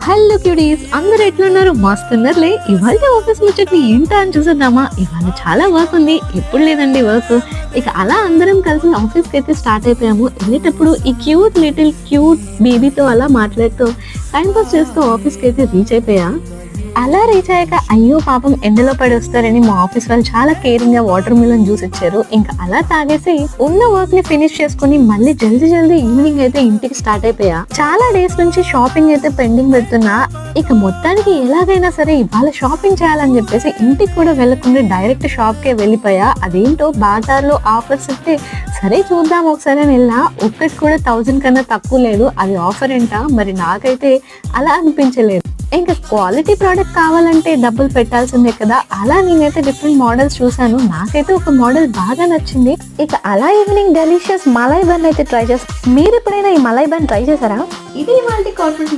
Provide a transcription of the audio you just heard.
Hello క్యూడీస్, అందరు ఎట్లున్నారు? మస్తున్నారులే. ఇవాళ ఆఫీస్ ముచ్చట్ని ఏంటా అని చూసేద్దామా? ఇవాళ చాలా వర్క్ ఉంది, ఎప్పుడు లేదండి వర్క్. ఇక అలా అందరం కలిసి ఆఫీస్కి అయితే స్టార్ట్ అయిపోయాము. వెళ్ళేటప్పుడు ఈ క్యూట్ బేబీతో అలా మాట్లాడుతూ టైం పాస్ చేస్తూ ఆఫీస్కి అయితే రీచ్ అయిపోయా. అలా రీచ్ అయ్యాక అయ్యో పాపం ఎండలో పడి వస్తారని మా ఆఫీస్ వాళ్ళు చాలా కేరింగ్ గా వాటర్ మిలన్ జ్యూస్ ఇచ్చారు. ఇంకా అలా తాగేసి ఉన్న వర్క్ ని ఫినిష్ చేసుకుని మళ్ళీ జల్దీ ఈవినింగ్ అయితే ఇంటికి స్టార్ట్ అయిపోయా. చాలా డేస్ నుంచి షాపింగ్ అయితే పెండింగ్ పెడుతున్నా. ఇక మొత్తానికి ఎలాగైనా సరే ఇవాళ షాపింగ్ చేయాలని చెప్పేసి ఇంటికి కూడా వెళ్లకుండా డైరెక్ట్ షాప్ కే వెళ్ళిపోయా. అదేంటో బాజార్లో ఆఫర్స్ ఇస్తే సరే చూద్దాం ఒకసారి అని వెళ్ళా. ఒక్కటి కూడా 1000 కన్నా తక్కువ లేదు. అది ఆఫర్ ఏంటా మరి, నాకైతే అలా అనిపించలేదు. ఇంకా క్వాలిటీ ప్రోడక్ట్ కావాలంటే డబ్బులు పెట్టాల్సిందే కదా. అలా నేనైతే డిఫరెంట్ మోడల్స్ చూసాను. నాకైతే ఒక మోడల్ బాగా నచ్చింది. ఇక అలా ఈవినింగ్ డెలిషియస్ మలై బన్ అయితే ట్రై చేస్తాను. మీరు ఎప్పుడైనా ఈ మలై బన్ ట్రై చేశారా? ఇది ఇవాళ కార్పొరేట్